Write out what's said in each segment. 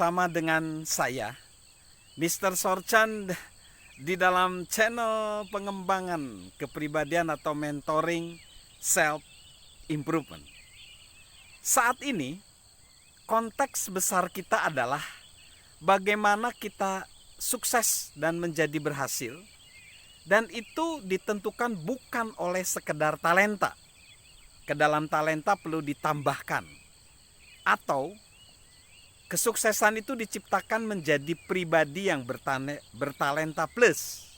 bersama dengan saya, Mr. Sorchan, di dalam channel pengembangan kepribadian atau mentoring self improvement. Saat ini konteks besar kita adalah bagaimana kita sukses dan menjadi berhasil, dan itu ditentukan bukan oleh sekedar talenta. Ke dalam talenta perlu ditambahkan, atau kesuksesan itu diciptakan menjadi pribadi yang bertalenta plus.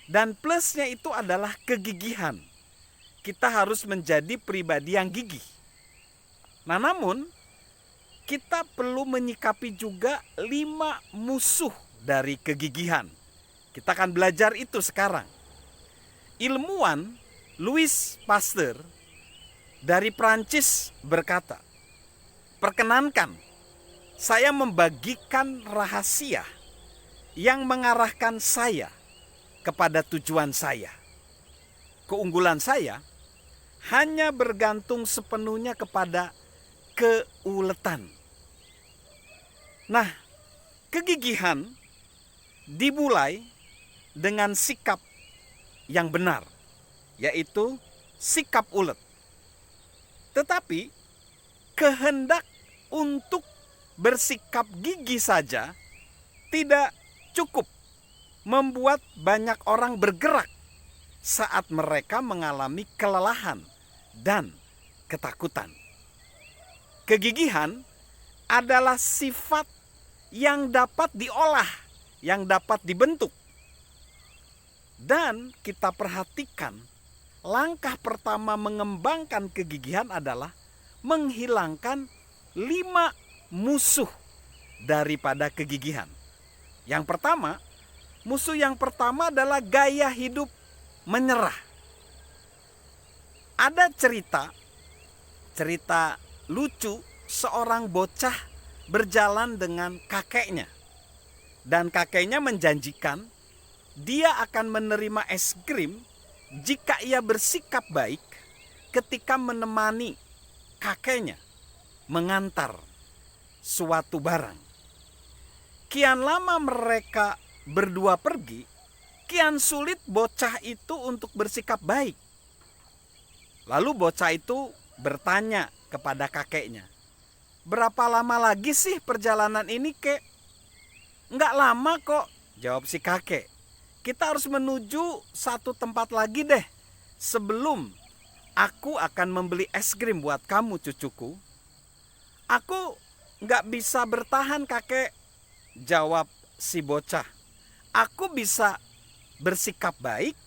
Dan plusnya itu adalah kegigihan. Kita harus menjadi pribadi yang gigih. Nah, namun kita perlu menyikapi juga 5 musuh dari kegigihan. Kita akan belajar itu sekarang. Ilmuwan Louis Pasteur dari Prancis berkata, "Perkenankan saya membagikan rahasia yang mengarahkan saya kepada tujuan saya. Keunggulan saya hanya bergantung sepenuhnya kepada keuletan." Nah, kegigihan dimulai dengan sikap yang benar, yaitu sikap ulet. Tetapi kehendak untuk bersikap gigih saja tidak cukup membuat banyak orang bergerak saat mereka mengalami kelelahan dan ketakutan. Kegigihan adalah sifat yang dapat diolah, yang dapat dibentuk. Dan kita perhatikan, langkah pertama mengembangkan kegigihan adalah menghilangkan 5 musuh daripada kegigihan. Yang pertama, musuh yang pertama adalah gaya hidup menyerah. Ada cerita lucu seorang bocah berjalan dengan kakeknya. Dan kakeknya menjanjikan dia akan menerima es krim jika ia bersikap baik ketika menemani kakeknya mengantar suatu barang. Kian lama mereka berdua pergi, kian sulit bocah itu untuk bersikap baik. Lalu bocah itu bertanya kepada kakeknya, "Berapa lama lagi sih perjalanan ini, kek?" "Enggak lama kok," jawab si kakek. "Kita harus menuju satu tempat lagi deh sebelum aku akan membeli es krim buat kamu, cucuku." "Aku enggak bisa bertahan, kakek," jawab si bocah. "Aku bisa bersikap baik,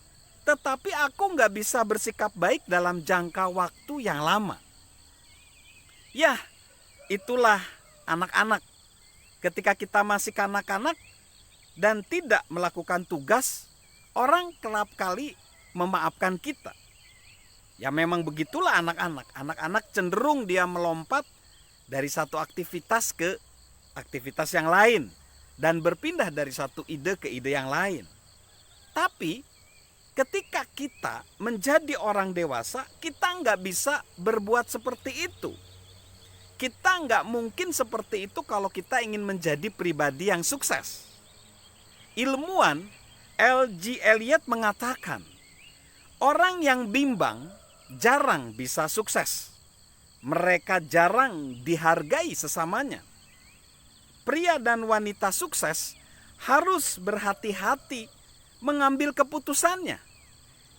tetapi aku enggak bisa bersikap baik dalam jangka waktu yang lama." Ya, itulah anak-anak. Ketika kita masih kanak-kanak dan tidak melakukan tugas, orang kerap kali memaafkan kita. Ya memang begitulah anak-anak. Anak-anak cenderung dia melompat dari satu aktivitas ke aktivitas yang lain dan berpindah dari satu ide ke ide yang lain. Tapi ketika kita menjadi orang dewasa, kita nggak bisa berbuat seperti itu. Kita nggak mungkin seperti itu kalau kita ingin menjadi pribadi yang sukses. Ilmuwan L.G. Elliot mengatakan, orang yang bimbang jarang bisa sukses. Mereka jarang dihargai sesamanya. Pria dan wanita sukses harus berhati-hati mengambil keputusannya,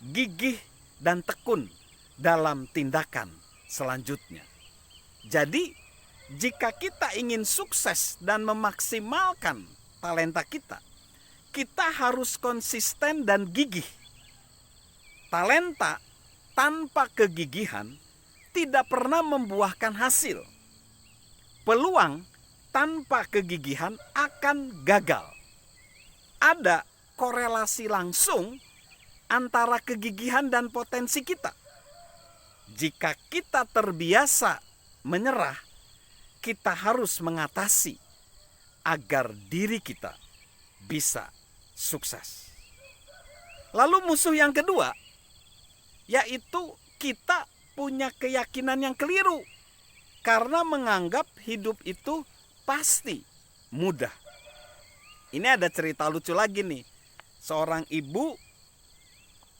gigih dan tekun dalam tindakan selanjutnya. Jadi, jika kita ingin sukses dan memaksimalkan talenta kita, kita harus konsisten dan gigih. Talenta tanpa kegigihan tidak pernah membuahkan hasil. Peluang tanpa kegigihan akan gagal. Ada korelasi langsung antara kegigihan dan potensi kita. Jika kita terbiasa menyerah, kita harus mengatasi agar diri kita bisa sukses. Lalu musuh yang kedua, yaitu kita punya keyakinan yang keliru karena menganggap hidup itu pasti mudah. Ini ada cerita lucu lagi nih. Seorang ibu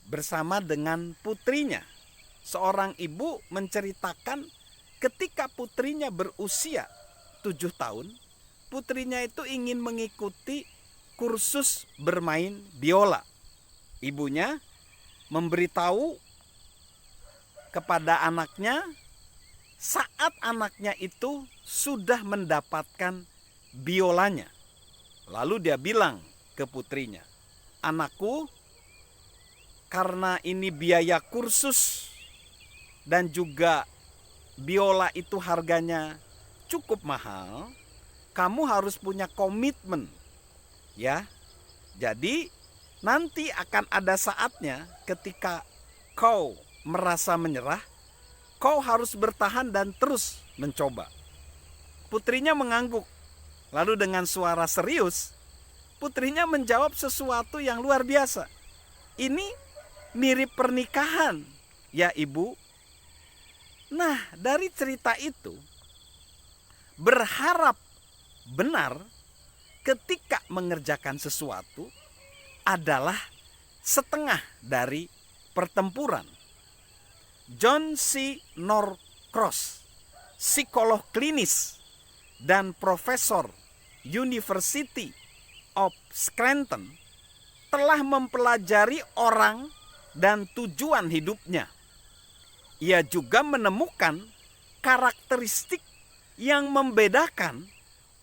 bersama dengan putrinya. Seorang ibu menceritakan ketika putrinya berusia 7 tahun, putrinya itu ingin mengikuti kursus bermain biola. Ibunya memberitahu kepada anaknya saat anaknya itu sudah mendapatkan biolanya. Lalu dia bilang ke putrinya, "Anakku, karena ini biaya kursus dan juga biola itu harganya cukup mahal, kamu harus punya komitmen, ya. Jadi nanti akan ada saatnya ketika kau merasa menyerah, kau harus bertahan dan terus mencoba." Putrinya mengangguk. Lalu dengan suara serius, putrinya menjawab sesuatu yang luar biasa. "Ini mirip pernikahan, ya ibu." Nah, dari cerita itu, berharap benar ketika mengerjakan sesuatu adalah setengah dari pertempuran. John C. Norcross, psikolog klinis dan profesor University of Scranton, telah mempelajari orang dan tujuan hidupnya. Ia juga menemukan karakteristik yang membedakan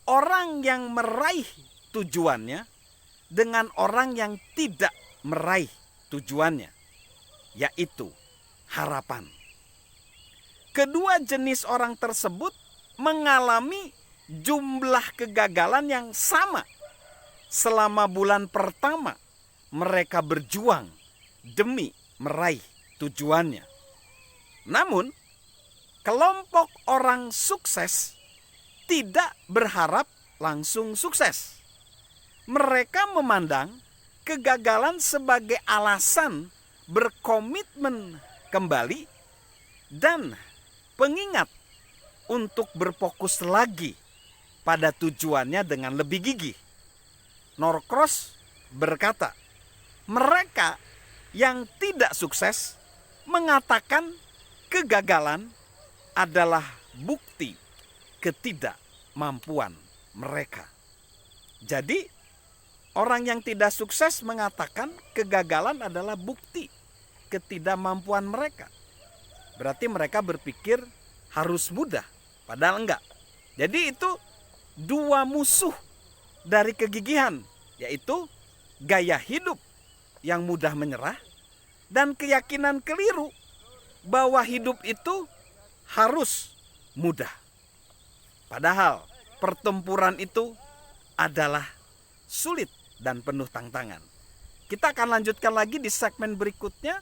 orang yang meraih tujuannya dengan orang yang tidak meraih tujuannya, yaitu harapan. Kedua jenis orang tersebut mengalami jumlah kegagalan yang sama. Selama bulan pertama mereka berjuang demi meraih tujuannya. Namun, kelompok orang sukses tidak berharap langsung sukses. Mereka memandang kegagalan sebagai alasan berkomitmen kembali dan pengingat untuk berfokus lagi pada tujuannya dengan lebih gigih. Norcross berkata, mereka yang tidak sukses mengatakan kegagalan adalah bukti ketidakmampuan mereka. Jadi, orang yang tidak sukses mengatakan kegagalan adalah bukti ketidakmampuan mereka. Berarti mereka berpikir harus mudah, padahal enggak. Jadi itu dua musuh dari kegigihan, yaitu gaya hidup yang mudah menyerah dan keyakinan keliru bahwa hidup itu harus mudah. Padahal pertempuran itu adalah sulit dan penuh tantangan. Kita akan lanjutkan lagi di segmen berikutnya,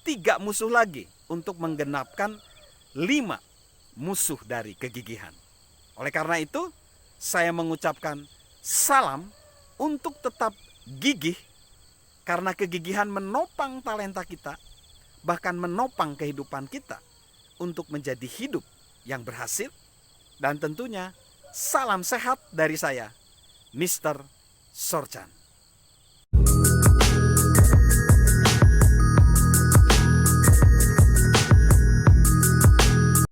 3 musuh lagi untuk menggenapkan 5 musuh dari kegigihan. Oleh karena itu, saya mengucapkan salam untuk tetap gigih, karena kegigihan menopang talenta kita, bahkan menopang kehidupan kita untuk menjadi hidup yang berhasil. Dan tentunya salam sehat dari saya, Mr. Sorchan.